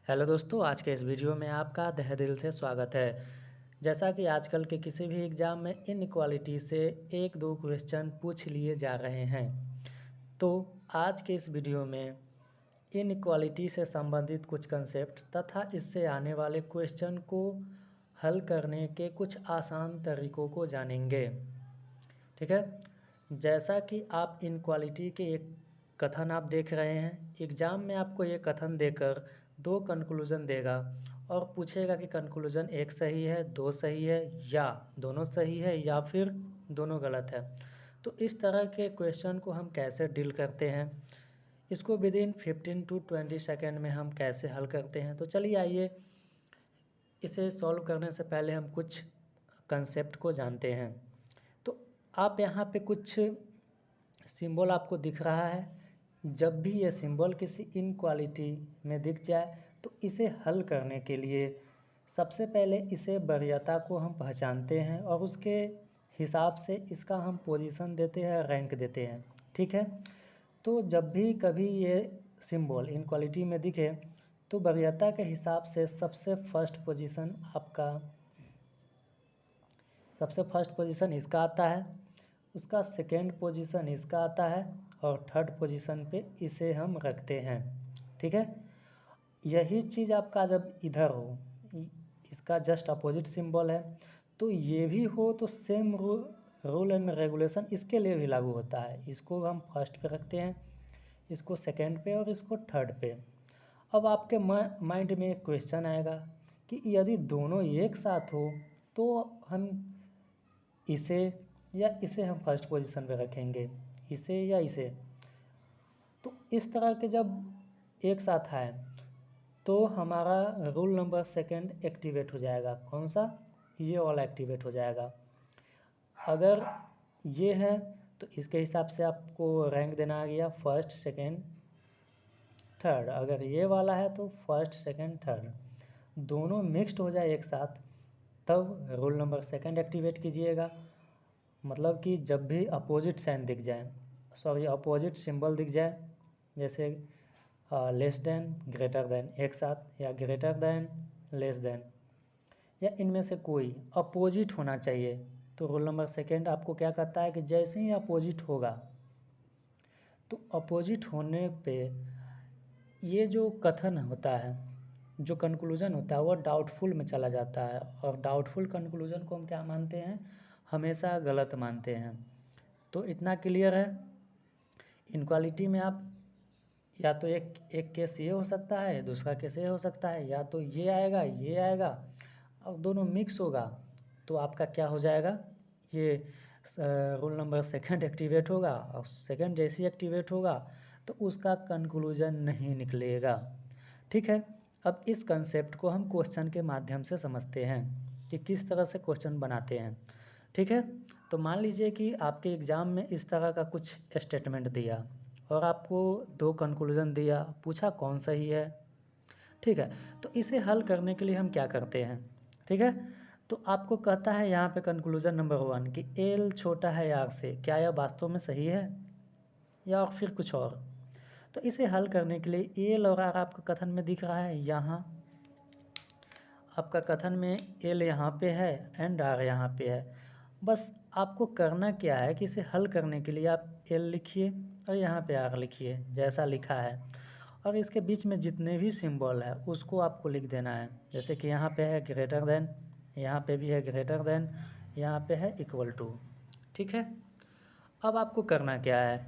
Hello दोस्तों, आज के इस वीडियो में आपका तहे दिल से स्वागत है। जैसा कि आजकल के किसी भी एग्ज़ाम में इनइक्वालिटी से 1-2 क्वेश्चन पूछ लिए जा रहे हैं। तो आज के इस वीडियो में इनइक्वालिटी से संबंधित कुछ कंसेप्ट तथा इससे आने वाले क्वेश्चन को हल करने के कुछ आसान तरीकों को जानेंगे। ठीक है? जैसा कि आप इनइक्वालिटी के एक कथन आप देख रहे हैं, एग्ज़ाम में आपको ये कथन देकर 2 कंक्लूज़न देगा और पूछेगा कि कंक्लूज़न 1 सही है, 2 सही है या दोनों सही है या फिर दोनों गलत है। तो इस तरह के क्वेश्चन को हम कैसे डील करते हैं, इसको विदिन 15 टू 20 सेकेंड में हम कैसे हल करते हैं। तो चलिए आइए इसे सॉल्व करने से पहले हम कुछ कंसेप्ट को जानते हैं। तो आप यहाँ पे कुछ सिंबल आपको दिख रहा है। जब भी ये सिंबल किसी इनक्वालिटी में दिख जाए तो इसे हल करने के लिए सबसे पहले इसे वरीयता को हम पहचानते हैं और उसके हिसाब से इसका हम पोजीशन देते हैं, रैंक देते हैं। ठीक है? तो जब भी कभी ये सिंबल इनक्वालिटी में दिखे तो वरीयता के हिसाब से सबसे फर्स्ट पोजीशन इसका आता है, उसका सेकेंड पोजीशन इसका आता है और थर्ड पोजीशन पे इसे हम रखते हैं। ठीक है? यही चीज़ आपका जब इधर हो, इसका जस्ट अपोजिट सिंबल है, तो ये भी हो तो सेम रूल एंड रेगुलेशन इसके लिए भी लागू होता है। इसको हम फर्स्ट पे रखते हैं, इसको सेकेंड पे और इसको थर्ड पे। अब आपके माइंड में एक क्वेश्चन आएगा कि यदि दोनों एक साथ हो तो हम इसे या इसे हम फर्स्ट पोजीशन पे रखेंगे, इसे या इसे। तो इस तरह के जब एक साथ आए तो हमारा रूल नंबर सेकंड एक्टिवेट हो जाएगा। कौन सा? ये वाला एक्टिवेट हो जाएगा। अगर ये है तो इसके हिसाब से आपको रैंक देना आ गया फर्स्ट, सेकंड, थर्ड। अगर ये वाला है तो फर्स्ट, सेकंड, थर्ड दोनों मिक्स्ड हो जाए एक साथ, तब रूल नंबर सेकंड एक्टिवेट कीजिएगा। मतलब कि जब भी अपोजिट साइन दिख जाए, अपोजिट सिंबल दिख जाए, जैसे लेस देन, ग्रेटर देन एक साथ, या ग्रेटर देन, लेस देन, या इनमें से कोई अपोजिट होना चाहिए, तो रूल नंबर सेकंड आपको क्या कहता है कि जैसे ही अपोजिट होगा तो अपोजिट होने पे ये जो कथन होता है, जो कंक्लूजन होता है, वो डाउटफुल में चला जाता है। और डाउटफुल कंक्लूजन को हम क्या मानते हैं? हमेशा गलत मानते हैं। तो इतना क्लियर है। इनक्वालिटी में आप या तो एक केस ये हो सकता है, दूसरा केस ये हो सकता है, या तो ये आएगा और दोनों मिक्स होगा तो आपका क्या हो जाएगा? ये रूल नंबर सेकंड एक्टिवेट होगा और सेकंड जैसे ही एक्टिवेट होगा तो उसका कंक्लूजन नहीं निकलेगा। ठीक है? अब इस कंसेप्ट को हम क्वेश्चन के माध्यम से समझते हैं कि किस तरह से क्वेश्चन बनाते हैं। ठीक है? तो मान लीजिए कि आपके एग्ज़ाम में इस तरह का कुछ स्टेटमेंट दिया और आपको 2 कंक्लूजन दिया, पूछा कौन सही है। ठीक है? तो इसे हल करने के लिए हम क्या करते हैं? ठीक है? तो आपको कहता है यहाँ पे कंक्लूजन नंबर 1 कि एल छोटा है आर से। क्या यह वास्तव में सही है या फिर कुछ और? तो इसे हल करने के लिए एल और आर आपका कथन में दिख रहा है। यहाँ आपका कथन में एल यहाँ पे है एंड आर यहाँ पे है। बस आपको करना क्या है कि इसे हल करने के लिए आप एल लिखिए और यहाँ पे आर लिखिए जैसा लिखा है, और इसके बीच में जितने भी सिंबल है उसको आपको लिख देना है। जैसे कि यहाँ पे है ग्रेटर देन, यहाँ पे भी है ग्रेटर देन, यहाँ पे है इक्वल टू। ठीक है? अब आपको करना क्या है?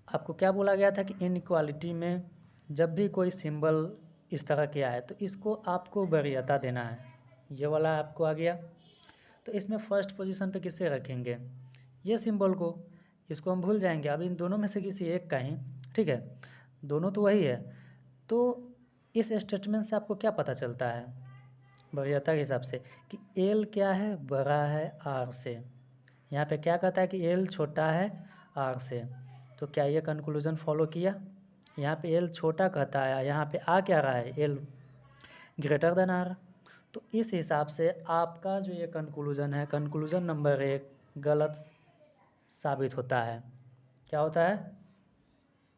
आपको क्या बोला गया था कि इनइक्वालिटी में जब भी कोई सिंबल इस तरह के आए तो इसको आपको वरीयता देना है। ये वाला आपको आ गया, तो इसमें फर्स्ट पोजीशन पे किससे रखेंगे? ये सिंबल को। इसको हम भूल जाएंगे, अब इन दोनों में से किसी एक का ही। ठीक है? दोनों तो वही है। तो इस स्टेटमेंट से आपको क्या पता चलता है वरीयता के हिसाब से कि एल क्या है? बड़ा है आर से। यहाँ पे क्या कहता है कि एल छोटा है आर से। तो क्या ये कंक्लूजन फॉलो किया? यहाँ पे एल छोटा कहता है, यहाँ पे आ क्या रहा है? L greater than R. तो इस हिसाब से आपका जो ये कंक्लूजन है, कंक्लूजन नंबर 1 गलत साबित होता है। क्या होता है?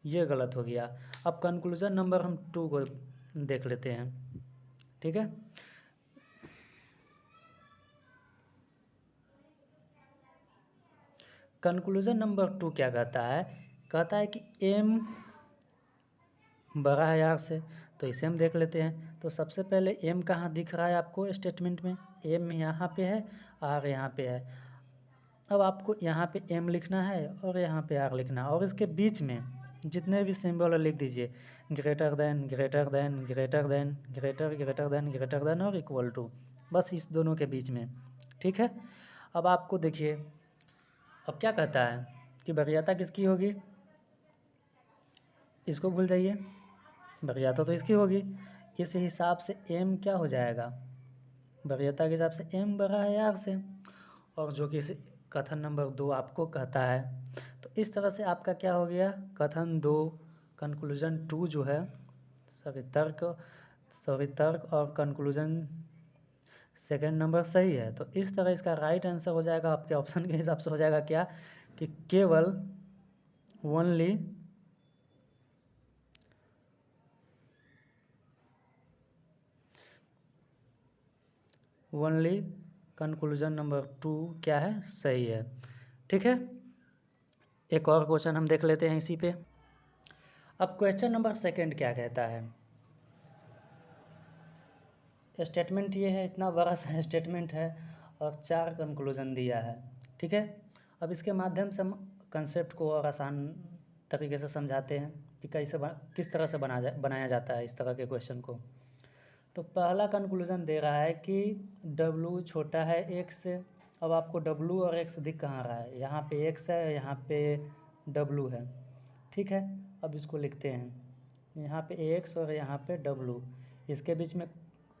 ये गलत हो गया। अब कंक्लूजन नंबर हम 2 को देख लेते हैं। ठीक है, कंक्लूजन नंबर 2 क्या कहता है? कहता है कि m बड़ा है r से, तो इसे हम देख लेते हैं। तो सबसे पहले m कहाँ दिख रहा है आपको स्टेटमेंट में? m यहाँ पे है, r यहाँ पे है। अब आपको यहाँ पे m लिखना है और यहाँ पे r लिखना है, और इसके बीच में जितने भी सिंबल लिख दीजिए, greater than, greater than, greater than, greater, greater than, greater then और इक्वल टू, बस इस दोनों के बीच में। ठीक है, अब आपको देखिए, अब क्या कहता है कि वरीयता किसकी होगी? इसको भूल जाइए, वरीयता तो इसकी होगी। इस हिसाब से m क्या हो जाएगा? वरीयता के हिसाब से m बड़ा है r से, और जो कि कथन नंबर 2 आपको कहता है। तो इस तरह से आपका क्या हो गया? कथन 2, कंक्लूजन 2 जो है, तर्क और कंक्लूजन सेकंड नंबर सही है। तो इस तरह इसका राइट आंसर हो जाएगा आपके ऑप्शन के हिसाब से हो जाएगा क्या? कि केवल ओनली कंक्लूजन नंबर 2 क्या है? सही है। ठीक है, एक और क्वेश्चन हम देख लेते हैं इसी पे। अब क्वेश्चन नंबर सेकंड क्या कहता है? स्टेटमेंट ये है, इतना बड़ा सा स्टेटमेंट है और 4 कंक्लूजन दिया है। ठीक है, अब इसके माध्यम से हम कंसेप्ट को और आसान तरीके से समझाते हैं कि किस तरह से बनाया जाता है इस तरह के क्वेश्चन को। तो पहला कंक्लूजन दे रहा है कि W छोटा है x से। अब आपको W और x दिख कहाँ रहा है? यहाँ पे x है, यहाँ पे W है। ठीक है, अब इसको लिखते हैं, यहाँ पे x और यहाँ पे W, इसके बीच में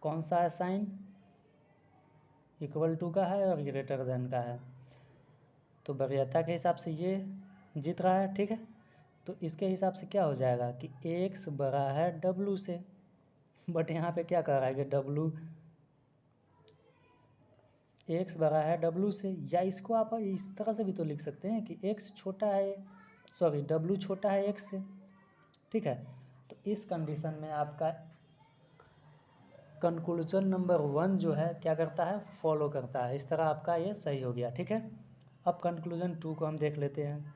कौन सा है साइन? इक्वल टू का है और ग्रेटर देन का है। तो वरीयता के हिसाब से ये जीत रहा है। ठीक है, तो इसके हिसाब से क्या हो जाएगा कि x बड़ा है W से, बट यहाँ पे क्या कह रहा है कि x बड़ा है W से। या इसको आप इस तरह से भी तो लिख सकते हैं कि x छोटा है, सॉरी W छोटा है x से। ठीक है, तो इस कंडीशन में आपका कंक्लूजन नंबर 1 जो है क्या करता है? फॉलो करता है। इस तरह आपका ये सही हो गया। ठीक है, अब कंक्लूजन 2 को हम देख लेते हैं।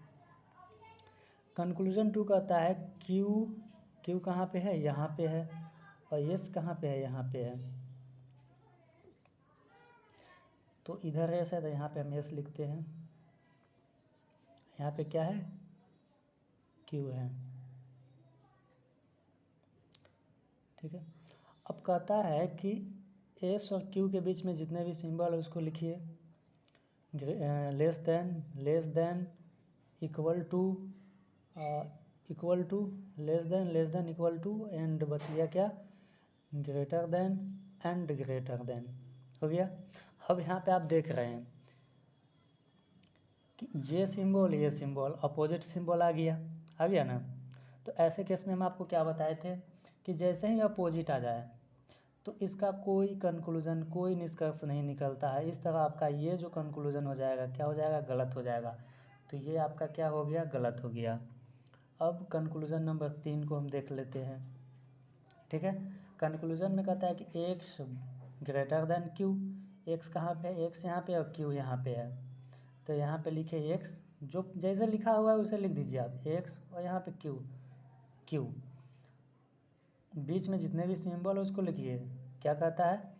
कंक्लूजन 2 कहता है Q कहाँ पे है? यहाँ पे है, और S कहाँ पे है? यहाँ पे है। तो इधर S है तो यहाँ पे हम S लिखते हैं, यहाँ पे क्या है? Q है। ठीक है, अब कहता है कि S और Q के बीच में जितने भी सिंबल है उसको लिखिए, less than, equal to, less than, equal to, and बच गया क्या? Greater than and greater than हो गया। अब यहाँ पे आप देख रहे हैं कि ये सिंबल अपोजिट सिंबल आ गया ना। तो ऐसे केस में हम आपको क्या बताए थे कि जैसे ही अपोजिट आ जाए तो इसका कोई कंक्लूजन, कोई निष्कर्ष नहीं निकलता है। इस तरह आपका ये जो कंक्लूजन हो जाएगा क्या हो जाएगा? गलत हो जाएगा। तो ये आपका क्या हो गया? गलत हो गया। अब कंक्लूजन नंबर 3 को हम देख लेते हैं। ठीक है, कंक्लूजन में कहता है कि x greater than Q। x कहाँ पे है? x यहाँ पे और Q यहाँ पे है। तो यहाँ पे लिखे x, जो जैसे लिखा हुआ है उसे लिख दीजिए आप, x और यहाँ पे Q। बीच में जितने भी सिंबल है उसको लिखिए। क्या कहता है?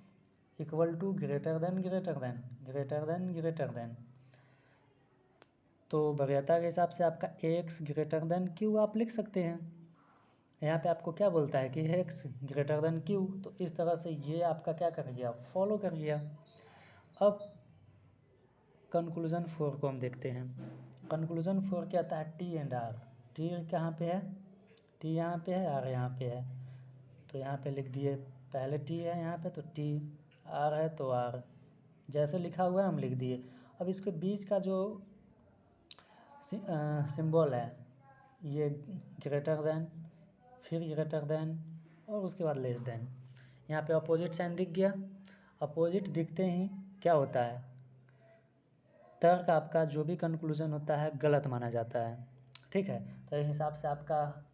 Equal to, greater than, greater than, greater than, greater than. तो वरीयता के हिसाब से आपका x ग्रेटर देन Q आप लिख सकते हैं। यहाँ पे आपको क्या बोलता है कि x ग्रेटर देन Q, तो इस तरह से ये आपका क्या कर गया? फॉलो कर गया। अब कंक्लूजन 4 को हम देखते हैं। कंक्लूजन 4 क्या आता है? T and R। T कहाँ पे है? T यहाँ पे है, R यहाँ पे है। तो यहाँ पे लिख दिए, पहले T है यहाँ पे तो T, R है तो R, जैसे लिखा हुआ है हम लिख दिए। अब इसके बीच का जो सिंबल है ये ग्रेटर देन, फिर ग्रेटर देन और उसके बाद लेस देन। यहाँ पे अपोजिट साइन दिख गया। अपोजिट दिखते ही क्या होता है? तर्क आपका जो भी कंक्लूजन होता है गलत माना जाता है। ठीक है, तो इस हिसाब से आपका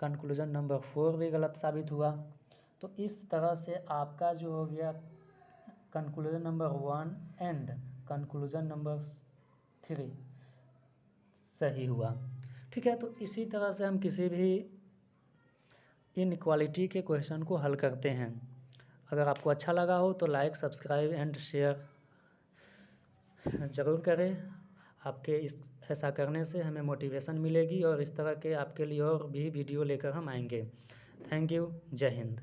कंक्लूजन नंबर 4 भी गलत साबित हुआ। तो इस तरह से आपका जो हो गया conclusion number 1 and conclusion number 3 सही हुआ। ठीक है, तो इसी तरह से हम किसी भी इनइक्वालिटी के क्वेश्चन को हल करते हैं। अगर आपको अच्छा लगा हो तो लाइक, सब्सक्राइब एंड शेयर ज़रूर करें। आपके ऐसा करने से हमें मोटिवेशन मिलेगी और इस तरह के आपके लिए और भी वीडियो लेकर हम आएंगे। Thank you. जय हिंद।